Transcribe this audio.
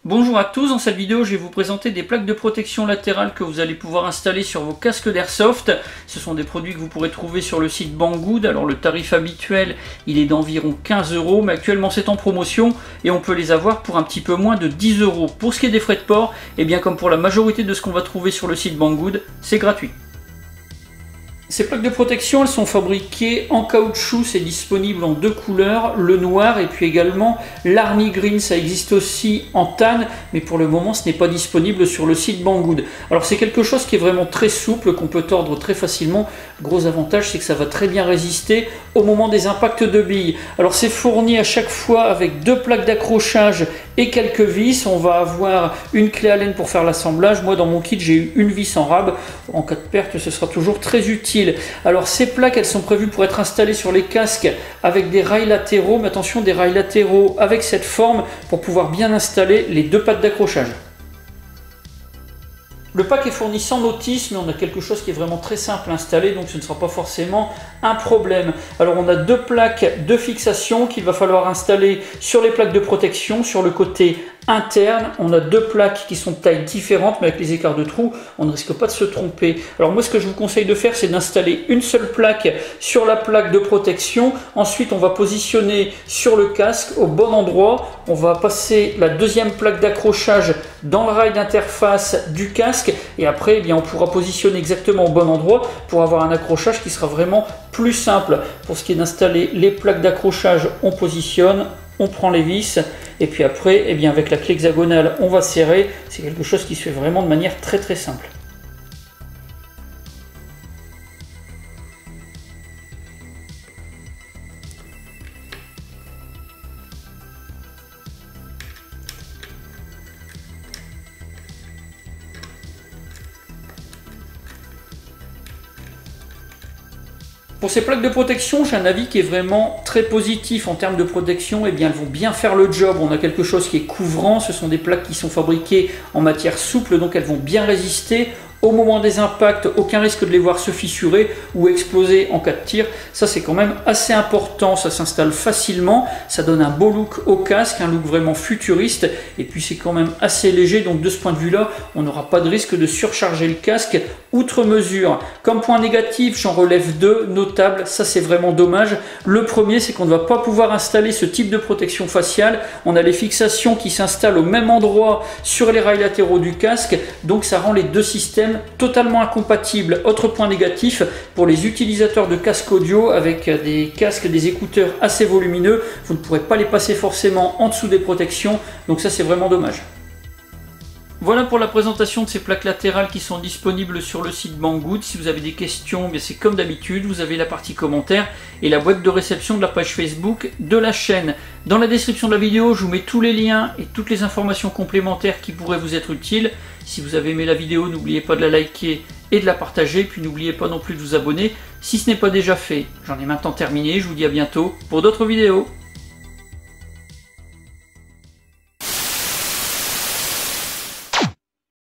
Bonjour à tous, dans cette vidéo je vais vous présenter des plaques de protection latérales que vous allez pouvoir installer sur vos casques d'airsoft. Ce sont des produits que vous pourrez trouver sur le site Banggood. Alors le tarif habituel il est d'environ 15 €, mais actuellement c'est en promotion et on peut les avoir pour un petit peu moins de 10 €. Pour ce qui est des frais de port, et bien comme pour la majorité de ce qu'on va trouver sur le site Banggood, c'est gratuit. Ces plaques de protection, elles sont fabriquées en caoutchouc, c'est disponible en deux couleurs, le noir et puis également l'Army Green, ça existe aussi en tan, mais pour le moment ce n'est pas disponible sur le site Banggood. Alors c'est quelque chose qui est vraiment très souple, qu'on peut tordre très facilement. Le gros avantage c'est que ça va très bien résister au moment des impacts de billes. Alors c'est fourni à chaque fois avec deux plaques d'accrochage et quelques vis. On va avoir une clé Allen pour faire l'assemblage. Moi dans mon kit j'ai eu une vis en rab, en cas de perte ce sera toujours très utile. Alors ces plaques elles sont prévues pour être installées sur les casques avec des rails latéraux, mais attention, des rails latéraux avec cette forme pour pouvoir bien installer les deux pattes d'accrochage. Le pack est fourni sans notice, mais on a quelque chose qui est vraiment très simple à installer, donc ce ne sera pas forcément un problème. Alors on a deux plaques de fixation qu'il va falloir installer sur les plaques de protection, sur le côté interne. On a deux plaques qui sont de taille différente, mais avec les écarts de trous, on ne risque pas de se tromper. Alors moi ce que je vous conseille de faire, c'est d'installer une seule plaque sur la plaque de protection. Ensuite on va positionner sur le casque au bon endroit. On va passer la deuxième plaque d'accrochage dans le rail d'interface du casque et après eh bien, on pourra positionner exactement au bon endroit pour avoir un accrochage qui sera vraiment plus simple. Pour ce qui est d'installer les plaques d'accrochage, on positionne, on prend les vis et puis après eh bien, avec la clé hexagonale on va serrer. C'est quelque chose qui se fait vraiment de manière très simple. Pour ces plaques de protection, j'ai un avis qui est vraiment très positif en termes de protection. Eh bien, elles vont bien faire le job. On a quelque chose qui est couvrant. Ce sont des plaques qui sont fabriquées en matière souple, donc elles vont bien résister. Au moment des impacts, aucun risque de les voir se fissurer ou exploser en cas de tir. Ça, c'est quand même assez important. Ça s'installe facilement. Ça donne un beau look au casque, un look vraiment futuriste. Et puis, c'est quand même assez léger. Donc, de ce point de vue-là, on n'aura pas de risque de surcharger le casque outre mesure. Comme point négatif, j'en relève deux notables. Ça, c'est vraiment dommage. Le premier, c'est qu'on ne va pas pouvoir installer ce type de protection faciale. On a les fixations qui s'installent au même endroit sur les rails latéraux du casque. Donc, ça rend les deux systèmes totalement incompatible. Autre point négatif pour les utilisateurs de casques audio avec des casques, des écouteurs assez volumineux, vous ne pourrez pas les passer forcément en dessous des protections, donc ça c'est vraiment dommage. Voilà pour la présentation de ces plaques latérales qui sont disponibles sur le site Banggood. Si vous avez des questions, c'est comme d'habitude, vous avez la partie commentaires et la boîte de réception de la page Facebook de la chaîne. Dans la description de la vidéo, je vous mets tous les liens et toutes les informations complémentaires qui pourraient vous être utiles. Si vous avez aimé la vidéo, n'oubliez pas de la liker et de la partager, puis n'oubliez pas non plus de vous abonner si ce n'est pas déjà fait. J'en ai maintenant terminé, je vous dis à bientôt pour d'autres vidéos.